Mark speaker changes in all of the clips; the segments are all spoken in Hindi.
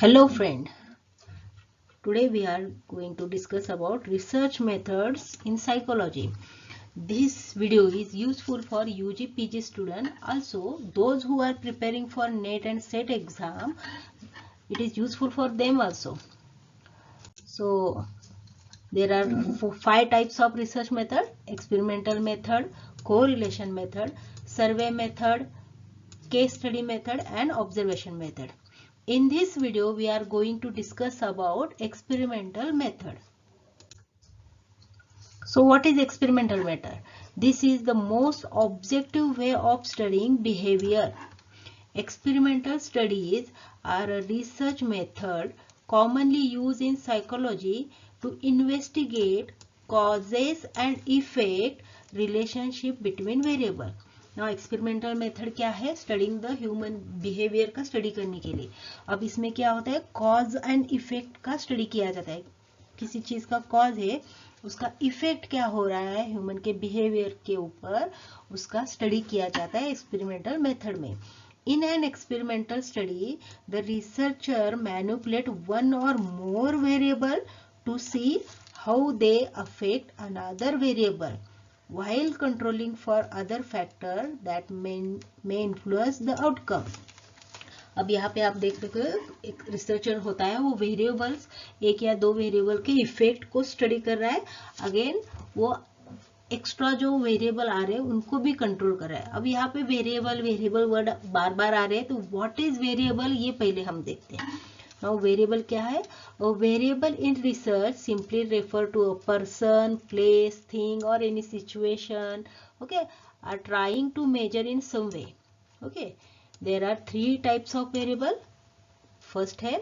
Speaker 1: Hello friend, today we are going to discuss about research methods in psychology. This video is useful for UG PG student, also those who are preparing for NET and SET exam, it is useful for them also. So there are five types of research method: experimental method, correlation method, survey method, case study method and observation method. In this video, we are going to discuss about experimental method. So what is experimental method? This is the most objective way of studying behavior. Experimental studies are a research method commonly used in psychology to investigate causes and effect relationship between variable. Now experimental method क्या है? स्टडिंग द ह्यूमन बिहेवियर का स्टडी करने के लिए. अब इसमें क्या होता है? कॉज एंड इफेक्ट का स्टडी किया जाता है. किसी चीज का कॉज है, उसका इफेक्ट क्या हो रहा है ह्यूमन के बिहेवियर के ऊपर, उसका स्टडी किया जाता है एक्सपेरिमेंटल मेथड में. In an experimental study, the researcher manipulate one or more variable to see how they affect another variable, while controlling for other factor that may influence the outcome. अब यहाँ पे आप देख सकते हो एक रिसर्चर होता है, वो वेरिएबल्स, एक या दो वेरिएबल के इफेक्ट को स्टडी कर रहा है. अगेन वो एक्स्ट्रा जो वेरिएबल आ रहे हैं उनको भी कंट्रोल कर रहा है. अब यहाँ पे वेरिएबल वर्ड बार बार आ रहे हैं, तो व्हाट इज वेरिएबल ये पहले हम देखते हैं. नाउ वेरिएबल क्या है? Variable in research simply refer to a person, place, thing और any situation, okay, are trying to measure in some way. Okay, there are three types of variable. First है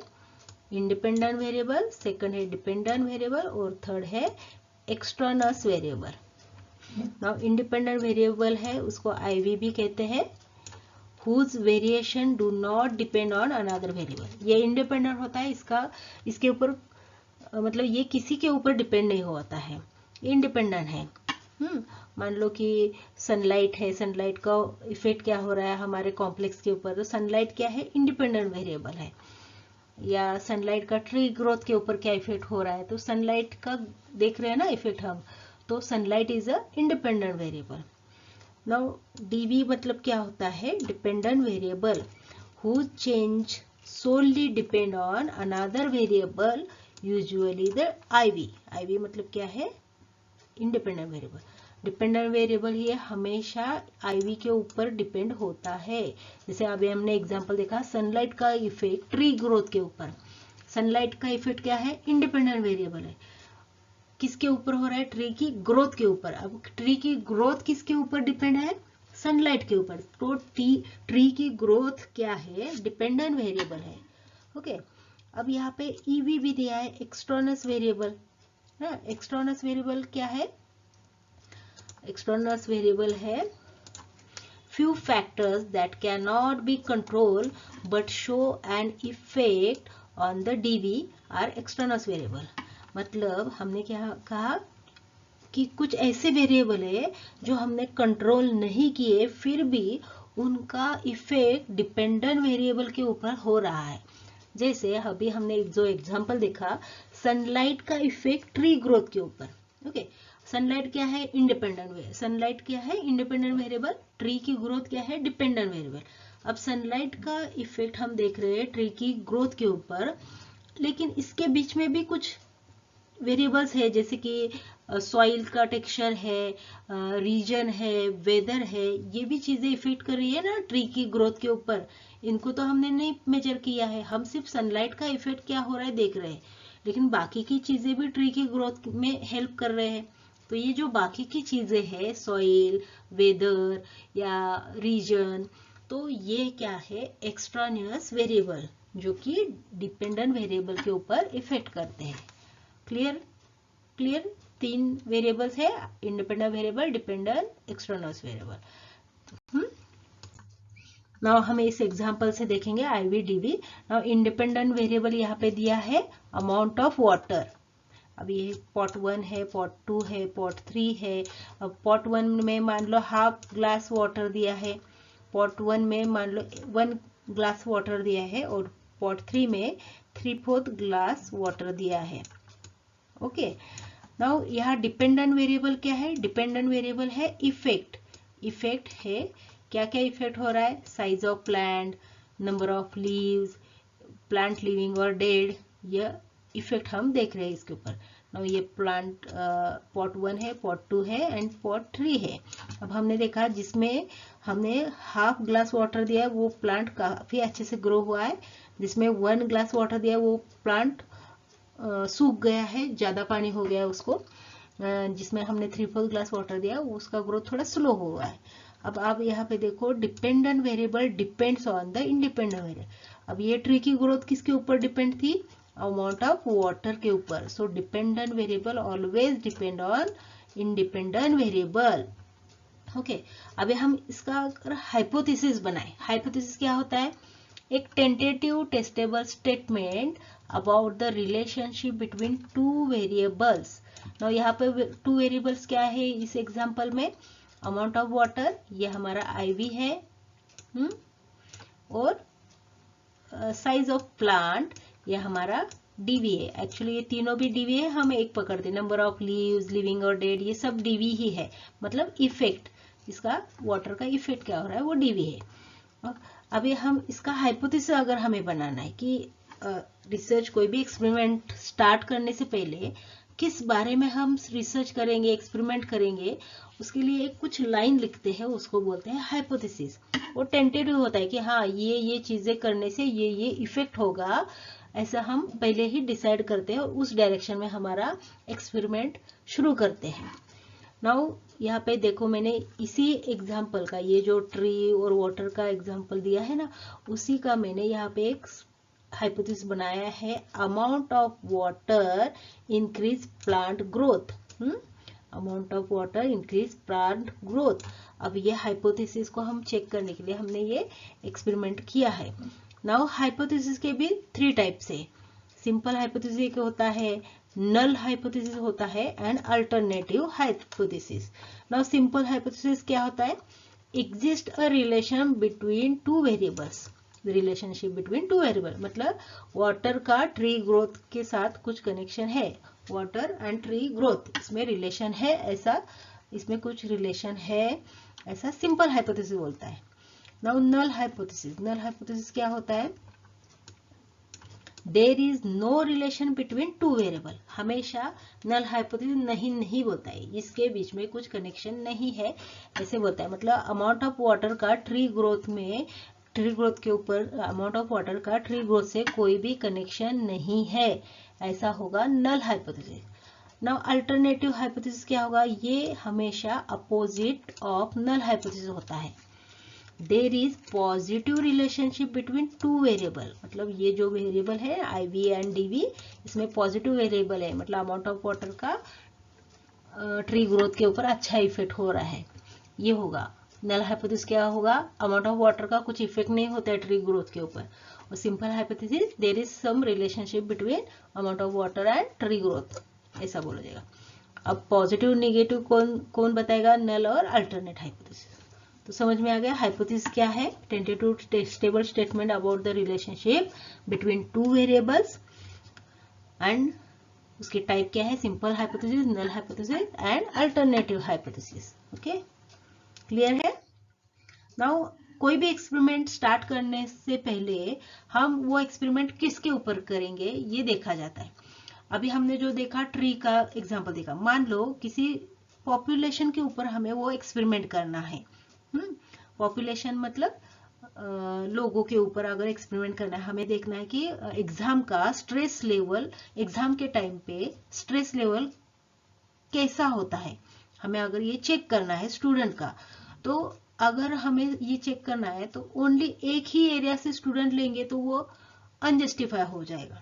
Speaker 1: इंडिपेंडेंट वेरिएबल, सेकंड है डिपेंडेंट वेरिएबल और थर्ड है extraneous variable. Now independent variable है, उसको आईवी भी कहते हैं, whose variation do not depend on another variable. ये इंडिपेंडेंट होता है, इसके ऊपर मतलब ये किसी के ऊपर डिपेंड नहीं होता है, इंडिपेंडेंट है. मान लो कि सनलाइट है, सनलाइट का इफेक्ट क्या हो रहा है हमारे कॉम्प्लेक्स के ऊपर, तो सनलाइट क्या है? इंडिपेंडेंट वेरिएबल है. या सनलाइट का ट्री ग्रोथ के ऊपर क्या इफेक्ट हो रहा है, तो सनलाइट का देख रहे हैं ना इफेक्ट हम, तो sunlight is a independent variable. Now DV मतलब क्या होता है? Dependent variable who change solely depend on another variable, usually the IV. IV मतलब क्या है? Independent variable. डिपेंडेंट वेरिएबल ये हमेशा आईवी के ऊपर डिपेंड होता है. जैसे अभी हमने एग्जांपल देखा, सनलाइट का इफेक्ट ट्री ग्रोथ के ऊपर. सनलाइट का इफेक्ट क्या है? इंडिपेंडेंट वेरिएबल है. किसके ऊपर हो रहा है? ट्री की ग्रोथ के ऊपर. अब ट्री की ग्रोथ किसके ऊपर डिपेंड है? सनलाइट के ऊपर. तो ट्री की ग्रोथ क्या है? डिपेंडेंट वेरिएबल है. ओके, अब यहाँ पे ईवी भी दिया है, एक्सटर्नस वेरिएबल. एक्सटर्नस वेरिएबल क्या है? एक्सटर्नस वेरिएबल है few factors that cannot be controlled but show an effect on the DV are external variable. मतलब हमने क्या कहा कि कुछ ऐसे वेरिएबल है जो हमने कंट्रोल नहीं किए, फिर भी उनका इफेक्ट डिपेंडेंट वेरिएबल के ऊपर हो रहा है. जैसे अभी हमने जो एग्जांपल देखा, सनलाइट का इफेक्ट ट्री ग्रोथ के ऊपर. ओके, सनलाइट क्या है? इंडिपेंडेंट. सनलाइट क्या है? Independent variable. ट्री की ग्रोथ क्या है? Dependent variable. अब सनलाइट का इफेक्ट हम देख रहे हैं ट्री की ग्रोथ के ऊपर, लेकिन इसके बीच में भी कुछ वेरिएबल्स है, जैसे कि सॉइल का टेक्सचर है, रीजन है, वेदर है, ये भी चीजें इफेक्ट कर रही है ना ट्री की ग्रोथ के ऊपर. इनको तो हमने नहीं मेजर किया है, हम सिर्फ सनलाइट का इफेक्ट क्या हो रहा है देख रहे हैं, लेकिन बाकी की चीजें भी ट्री की ग्रोथ में हेल्प कर रहे हैं. तो ये जो बाकी की चीजें हैं, सॉइल, वेदर या रीजन, तो ये क्या है? एक्सट्रानियस वेरिएबल जो कि डिपेंडेंट वेरिएबल के ऊपर इफेक्ट करते हैं. क्लियर. तीन वेरिएबल्स है, independent variable, dependent, external variable. Now हमें इस एग्जांपल से देखेंगे आईवी-डीवी. नाउ इंडिपेंडेंट वेरिएबल यहाँ पे दिया है अमाउंट ऑफ वाटर. अब ये पॉट 1 है, पॉट 2 है, पॉट 3 है. अब पॉट 1 में मान लो हाफ ग्लास वाटर दिया है, पॉट 1 में मान लो 1 ग्लास वाटर दिया है, और पॉट 3 में 3/4 ग्लास वाटर दिया है। ओके, नाउ यहाँ डिपेंडेंट वेरिएबल क्या है? डिपेंडेंट वेरिएबल है इफेक्ट। इफेक्ट है क्या क्या इफेक्ट हो रहा है? Size of plant, number of leaves, plant living और डेड, यह इफेक्ट हम देख रहे हैं इसके ऊपर। नाउ ये प्लांट पॉट 1 है, पॉट 2 है एंड पॉट 3 है। अब हमने देखा जिसमें हमने हाफ ग्लास वाटर दिया है वो प्लांट काफी अच्छे से ग्रो हुआ है, जिसमें 1 ग्लास वाटर दिया है वो प्लांट सूख गया है, ज्यादा पानी हो गया है उसको। जिसमें हमने 3/4 ग्लास वाटर दिया उसका ग्रोथ थोड़ा स्लो हुआ है। अब आप यहाँ पे देखो dependent variable depends on the independent variable. अब ये ट्री की ग्रोथ किसके ऊपर डिपेंड थी? अमाउंट ऑफ वाटर के ऊपर। सो dependent variable always depend on independent variable. Okay, अभी हम इसका अगर हाइपोथेसिस बनाए, हाइपोथेसिस क्या होता है? एक tentative testable statement about the relationship between two variables. Now यहाँ पे टू वेरिएबल्स क्या है इस एग्जांपल में? अमाउंट ऑफ वाटर, ये हमारा IV है, और साइज ऑफ प्लांट, ये हमारा DV है। एक्चुअली ये तीनों भी DV है, हम एक पकड़ते। नंबर ऑफ लीव्स, लिविंग और डेड, ये सब DV ही है। मतलब इफेक्ट, इसका वाटर का इफेक्ट क्या हो रहा है वो DV है। अभी हम इसका हाइपोथेसिस अगर हमें बनाना है कि रिसर्च कोई भी एक्सपेरिमेंट स्टार्ट करने से पहले किस बारे में हम रिसर्च करेंगे, एक्सपेरिमेंट करेंगे, उसके लिए एक कुछ लाइन लिखते हैं, उसको बोलते हैं हाइपोथेसिस। वो टेंटेटिव होता है कि हाँ ये चीजें करने से ये इफेक्ट होगा, ऐसा हम पहले ही डिसाइड करते हैं और उस डायरेक्शन में हमारा एक्सपेरिमेंट शुरू करते हैं। नाउ यहाँ पे देखो मैंने इसी एग्जाम्पल का, ये जो ट्री और वाटर का एग्जाम्पल दिया है ना, उसी का मैंने यहाँ पे एक हाइपोथेसिस बनाया है। Amount of water increase plant growth. Amount of water increase plant growth. अब ये हाइपोथेसिस को हम चेक करने के लिए हमने ये एक्सपेरिमेंट किया है। नाउ हाइपोथेसिस के भी 3 टाइप्स है। सिंपल हाइपोथेसिस एक होता है, नल हाइपोथेसिस होता है and alternative hypothesis. Now simple hypothesis क्या होता है? Exist a relation between two variables. Relationship between two variable मतलब वाटर का ट्री ग्रोथ के साथ कुछ कनेक्शन है। वाटर एंड ट्री ग्रोथ इसमें रिलेशन है, ऐसा इसमें कुछ रिलेशन है, ऐसा सिंपल हाइपोथेसिस बोलता है। Now null hypothesis. Null hypothesis क्या होता है? There is no relation between two variable. हमेशा नल हाइपोथेसिस नहीं बोलता है, इसके बीच में कुछ कनेक्शन नहीं है, ऐसे बोलता है। मतलब अमाउंट ऑफ वाटर का ट्री ग्रोथ में, ट्री ग्रोथ के ऊपर अमाउंट ऑफ वाटर का ट्री ग्रोथ से कोई भी कनेक्शन नहीं है, ऐसा होगा null hypothesis. Now alternative hypothesis क्या होगा? ये हमेशा अपोजिट ऑफ नल हाइपोथेसिस होता है। There is positive relationship between two variable. मतलब ये जो वेरिएबल है IV एंड DV, इसमें पॉजिटिव वेरिएबल है, मतलब अमाउंट ऑफ वाटर का ट्री ग्रोथ के ऊपर अच्छा इफेक्ट हो रहा है, ये होगा। नल हाइपोथेसिस क्या होगा? अमाउंट ऑफ वाटर का कुछ इफेक्ट नहीं होता है ट्री ग्रोथ के ऊपर। और simple hypothesis there is some relationship between amount of water and tree growth, ऐसा बोला जाएगा। अब पॉजिटिव निगेटिव कौन बताएगा? नल और अल्टरनेट हाइपोथेसिस। तो समझ में आ गया हाइपोथेसिस क्या है? Tentative testable statement about the relationship between two variables, and उसके टाइप क्या है? Simple hypothesis, null hypothesis and alternative hypothesis. Okay, clear है? नाउ कोई भी एक्सपेरिमेंट स्टार्ट करने से पहले हम वो एक्सपेरिमेंट किसके ऊपर करेंगे ये देखा जाता है। अभी हमने जो देखा ट्री का एग्जांपल देखा, मान लो किसी पॉपुलेशन के ऊपर हमें वो एक्सपेरिमेंट करना है। पॉपुलेशन मतलब लोगों के ऊपर अगर एक्सपेरिमेंट करना है, हमें देखना है कि एग्जाम का स्ट्रेस लेवल, एग्जाम के टाइम पे स्ट्रेस लेवल कैसा होता है, हमें अगर ये चेक करना है स्टूडेंट का। तो अगर हमें ये चेक करना है तो ओनली एक ही एरिया से स्टूडेंट लेंगे तो वो अनजस्टिफाई हो जाएगा।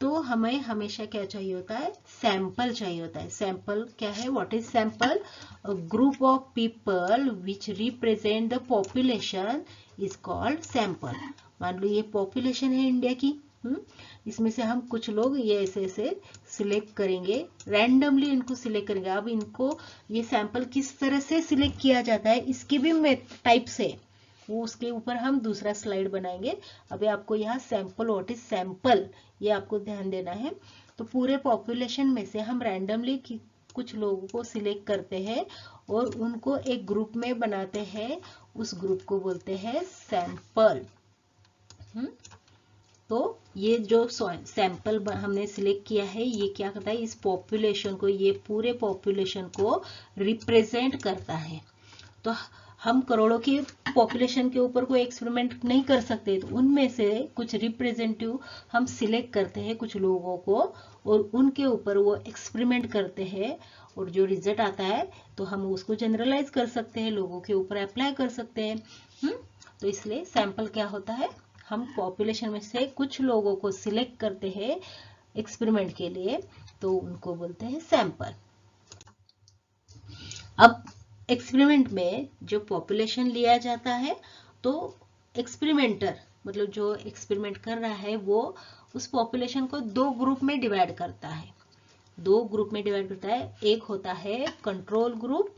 Speaker 1: तो हमें हमेशा क्या चाहिए होता है? सैंपल चाहिए होता है। सैंपल क्या है? What is sample? A group of people which represent the population is called sample. मान लो ये पॉपुलेशन है इंडिया की, इसमें से हम कुछ लोग ये ऐसे ऐसे सिलेक्ट करेंगे, रैंडमली इनको सिलेक्ट करेंगे। अब इनको ये सैंपल किस तरह से सिलेक्ट किया जाता है इसकी भी टाइप्स है। वो उसके ऊपर हम दूसरा स्लाइड बनाएंगे। अभी आपको यहाँ सैंपल, व्हाट इज सैंपल, ये आपको ध्यान देना है। तो पूरे पॉपुलेशन में से हम रैंडमली कुछ लोगों को सिलेक्ट करते हैं और उनको एक ग्रुप में बनाते हैं, उस ग्रुप को बोलते हैं सैंपल। तो ये जो सैंपल हमने सिलेक्ट किया है, ये क्या करता है, इस पॉपुलेशन को, ये पूरे पॉपुलेशन को रिप्रेजेंट करता है। तो हम करोड़ों की पॉपुलेशन के ऊपर कोई एक्सपेरिमेंट नहीं कर सकते, तो उनमें से कुछ रिप्रेजेंटेटिव हम सिलेक्ट करते हैं कुछ लोगों को, और उनके ऊपर वो एक्सपेरिमेंट करते हैं, और जो रिजल्ट आता है तो हम उसको जनरलाइज कर सकते हैं, लोगों के ऊपर अप्लाई कर सकते हैं। तो इसलिए सैंपल क्या होता है, हम पॉपुलेशन में से कुछ लोगों को सिलेक्ट करते हैं एक्सपेरिमेंट के लिए, तो उनको बोलते हैं सैंपल। अब एक्सपेरिमेंट में जो पॉपुलेशन लिया जाता है, तो एक्सपेरिमेंटर मतलब जो एक्सपेरिमेंट कर रहा है वो उस पॉपुलेशन को दो ग्रुप में डिवाइड करता है। दो ग्रुप में डिवाइड करता है, एक होता है कंट्रोल ग्रुप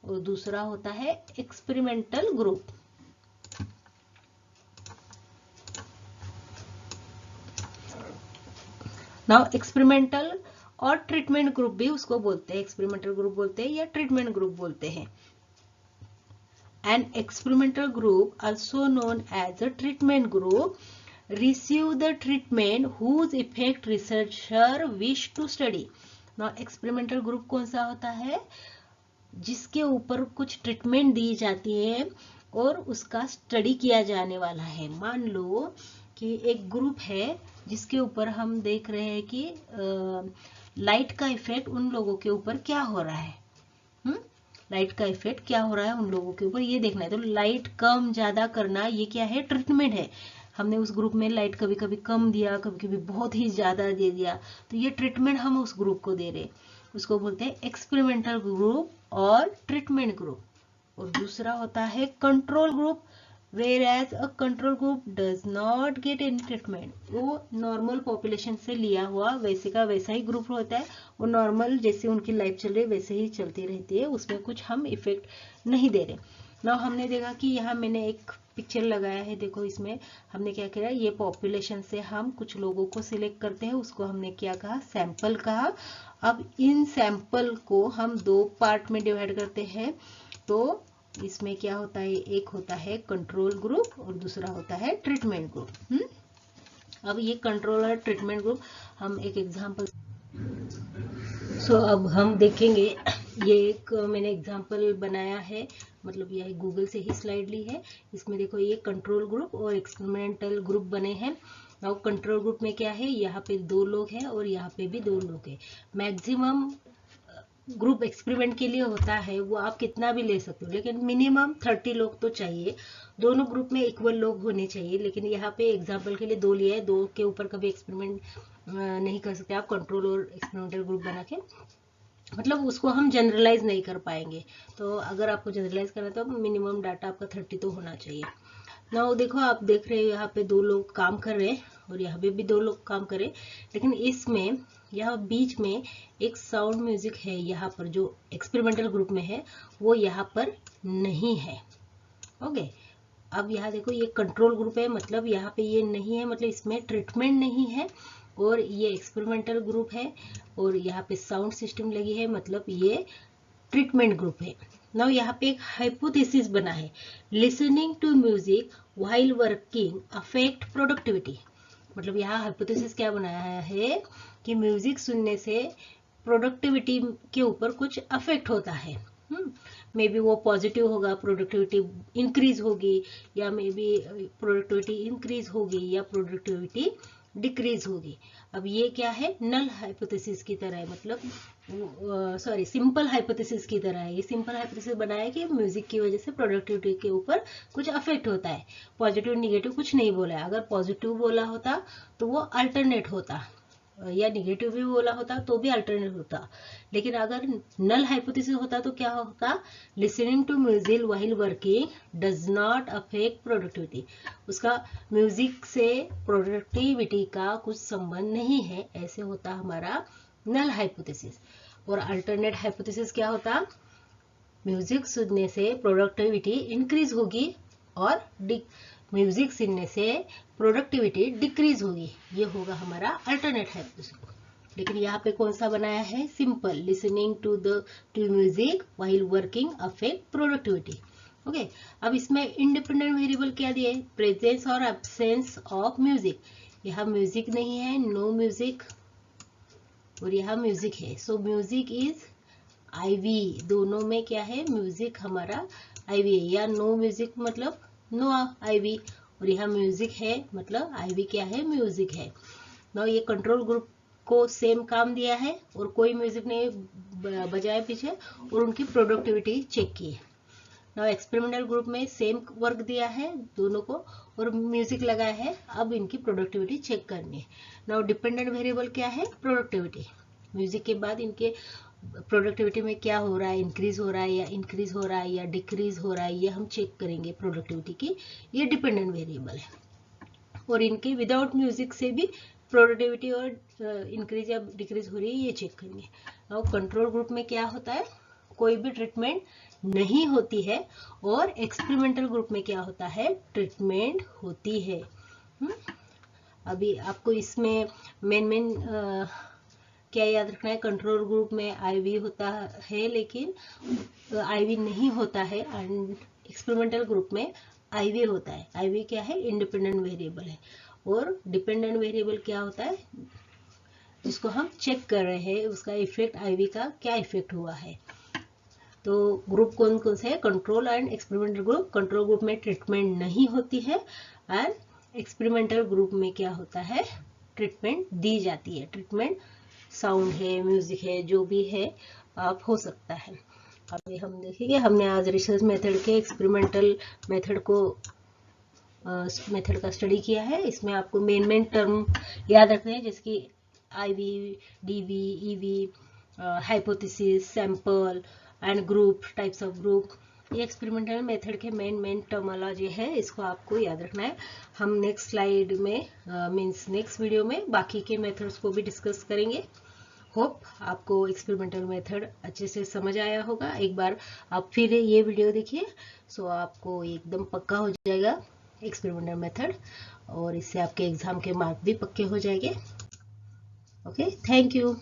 Speaker 1: और दूसरा होता है एक्सपेरिमेंटल ग्रुप। नाउ एक्सपेरिमेंटल और ट्रीटमेंट ग्रुप भी उसको बोलते हैं, एक्सपेरिमेंटल ग्रुप बोलते हैं या ट्रीटमेंट ग्रुप बोलते हैं। An experimental group, also known as a treatment group, receive the treatment whose effect researcher wish to study. Now, experimental group कौन सा होता है, जिसके ऊपर कुछ ट्रीटमेंट दी जाती है और उसका स्टडी किया जाने वाला है। मान लो कि एक ग्रुप है जिसके ऊपर हम देख रहे हैं कि लाइट का इफेक्ट उन लोगों के ऊपर क्या हो रहा है। लाइट का इफेक्ट क्या हो रहा है उन लोगों के ऊपर, ये देखना है। तो लाइट कम ज्यादा करना, ये क्या है, ट्रीटमेंट है। हमने उस ग्रुप में लाइट कभी कभी कम दिया, कभी कभी बहुत ही ज्यादा दे दिया, तो ये ट्रीटमेंट हम उस ग्रुप को दे रहे, उसको बोलते हैं एक्सपेरिमेंटल ग्रुप और ट्रीटमेंट ग्रुप। और दूसरा होता है control group, whereas a control group does not get any treatment. वो नॉर्मल पॉपुलेशन से लिया हुआ वैसे का वैसा ही ग्रुप होता है, वो नॉर्मल जैसे उनकी लाइफ चल रही है वैसे ही चलती रहती है, उसमें कुछ हम इफेक्ट नहीं दे रहे। ना हमने देखा कि यहाँ मैंने एक पिक्चर लगाया है, देखो इसमें हमने क्या किया, ये पॉपुलेशन से हम कुछ लोगों को सिलेक्ट करते हैं, उसको हमने क्या कहा, सैंपल कहा। अब इन सैंपल को हम दो पार्ट में डिवाइड करते हैं। तो इसमें क्या होता है, एक होता है कंट्रोल ग्रुप और दूसरा होता है ट्रीटमेंट ग्रुप। अब ये कंट्रोल और ट्रीटमेंट ग्रुप हम एक एग्जांपल, अब हम देखेंगे, ये एक मैंने एग्जांपल बनाया है, मतलब ये गूगल से ही स्लाइड ली है। इसमें देखो ये कंट्रोल ग्रुप और एक्सपेरिमेंटल ग्रुप बने हैं। अब कंट्रोल ग्रुप में क्या है, यहाँ पे 2 लोग हैं और यहाँ पे भी 2 लोग हैं। मैक्सिमम ग्रुप एक्सपेरिमेंट के लिए होता है वो आप कितना भी ले सकते हो, लेकिन मिनिमम 30 लोग तो चाहिए, दोनों ग्रुप में इक्वल लोग होने चाहिए। लेकिन यहाँ पे एग्जांपल के लिए 2 लिया है, 2 के ऊपर कभी एक्सपेरिमेंट नहीं कर सकते आप कंट्रोल और एक्सपेरिमेंटल ग्रुप बना के, मतलब उसको हम जनरलाइज नहीं कर पाएंगे। तो अगर आपको जनरलाइज करना है तो मिनिमम डाटा आपका 30 तो होना चाहिए ना। देखो आप देख रहे हो यहाँ पे 2 लोग काम कर रहे हैं और यहाँ पे भी 2 लोग काम कर रहे हैं, लेकिन इसमें यहाँ बीच में एक साउंड म्यूजिक है, यहाँ पर जो एक्सपेरिमेंटल ग्रुप में है वो यहाँ पर नहीं है। ओके, अब यहाँ देखो ये कंट्रोल ग्रुप है, मतलब यहाँ पे ये नहीं है, मतलब इसमें ट्रीटमेंट नहीं है। और ये एक्सपेरिमेंटल ग्रुप है और यहाँ पे साउंड सिस्टम लगी है, मतलब ये ट्रीटमेंट ग्रुप है। नाउ यहाँ पे एक हाइपोथेसिस बना है, listening to music while working affect productivity. मतलब यहाँ हाइपोथेसिस क्या बनाया है कि म्यूजिक सुनने से प्रोडक्टिविटी के ऊपर कुछ अफेक्ट होता है। मे बी वो पॉजिटिव होगा, प्रोडक्टिविटी इंक्रीज होगी, या मे बी प्रोडक्टिविटी इंक्रीज होगी या प्रोडक्टिविटी डिक्रीज होगी। अब ये क्या है, नल हाइपोथेसिस की तरह है, मतलब सॉरी सिंपल हाइपोथेसिस की तरह है। ये सिंपल हाइपोथेसिस बनाया है कि म्यूजिक की वजह से प्रोडक्टिविटी के ऊपर कुछ अफेक्ट होता है। पॉजिटिव निगेटिव कुछ नहीं बोला है, अगर पॉजिटिव बोला होता तो वो अल्टरनेट होता, या निगेटिव भी बोला होता तो भी अल्टरनेट होता। लेकिन अगर नल हाइपोथेसिस होता तो क्या होता, listening to music while working does not affect productivity, उसका म्यूजिक से प्रोडक्टिविटी का कुछ संबंध नहीं है, ऐसे होता हमारा नल हाइपोथेसिस। और अल्टरनेट हाइपोथेसिस क्या होता, म्यूजिक सुनने से प्रोडक्टिविटी इंक्रीज होगी और म्यूजिक सुनने से प्रोडक्टिविटी डिक्रीज होगी। ये होगा हमारा अल्टरनेट है। लेकिन यहाँ पे कौन सा बनाया है, simple, listening to music while working affect productivity. Okay, अब इसमें इंडिपेंडेंट वेरिएबल क्या दिए, प्रेजेंस और एब्सेंस ऑफ म्यूजिक। यहाँ म्यूजिक नहीं है, नो म्यूजिक, और यहाँ म्यूजिक है। सो म्यूजिक इज आईवी, दोनों में क्या है, म्यूजिक हमारा आईवी है, या नो म्यूजिक मतलब नो आईवी, और यहाँ म्यूजिक है मतलब आईवी क्या है, म्यूजिक है। ना ये कंट्रोल ग्रुप को सेम काम दिया है और कोई म्यूजिक नहीं बजाया पीछे, और उनकी प्रोडक्टिविटी चेक की है। ना एक्सपेरिमेंटल ग्रुप में सेम वर्क दिया है दोनों को और म्यूजिक लगाया है, अब इनकी प्रोडक्टिविटी चेक करनी है। ना डिपेंडेंट वेरिएबल क्या है, प्रोडक्टिविटी, म्यूजिक के बाद इनके प्रोडक्टिविटी में क्या हो रहा है, इंक्रीज हो रहा है या इंक्रीज हो रहा है या डिक्रीज हो रहा है, ये हम चेक करेंगे प्रोडक्टिविटी की। ये डिपेंडेंट वेरिएबल है। और इनके विदाउट म्यूजिक से भी प्रोडक्टिविटी और इंक्रीज या डिक्रीज हो रही है, ये चेक करेंगे। अब कंट्रोल ग्रुप में क्या होता है, कोई भी ट्रीटमेंट नहीं होती है, और एक्सपेरिमेंटल ग्रुप में क्या होता है, ट्रीटमेंट होती है। अभी आपको इसमें मेन क्या याद रखना है, कंट्रोल ग्रुप में आईवी होता है लेकिन आईवी नहीं होता है, एंड एक्सपेरिमेंटल ग्रुप में आईवी होता है। आईवी क्या है, इंडिपेंडेंट वेरिएबल है, और डिपेंडेंट वेरिएबल क्या होता है, जिसको हम चेक कर रहे हैं उसका इफेक्ट, आईवी का क्या इफेक्ट हुआ है। तो ग्रुप कौन कौन से है, control and experimental group. Control group में ट्रीटमेंट नहीं होती है, एंड एक्सपेरिमेंटल ग्रुप में क्या होता है, ट्रीटमेंट दी जाती है। ट्रीटमेंट साउंड है, म्यूजिक है, जो भी है आप हो सकता है। अभी हम देखेंगे, हमने आज रिसर्च मेथड के एक्सपेरिमेंटल मेथड को मेथड का स्टडी किया है। इसमें आपको मेन टर्म याद रखने हैं, जैसे कि IV, DV, EV, hypothesis, sample and group, types of group. ये एक्सपेरिमेंटल मेथड के मेन टर्मोलॉजी है, इसको आपको याद रखना है। हम नेक्स्ट स्लाइड में मीन्स नेक्स्ट वीडियो में बाकी के मेथड्स को भी डिस्कस करेंगे। होप आपको एक्सपेरिमेंटल मेथड अच्छे से समझ आया होगा। एक बार आप फिर ये वीडियो देखिए, सो आपको एकदम पक्का हो जाएगा एक्सपेरिमेंटल मेथड, और इससे आपके एग्जाम के मार्क भी पक्के हो जाएंगे। Okay, thank you.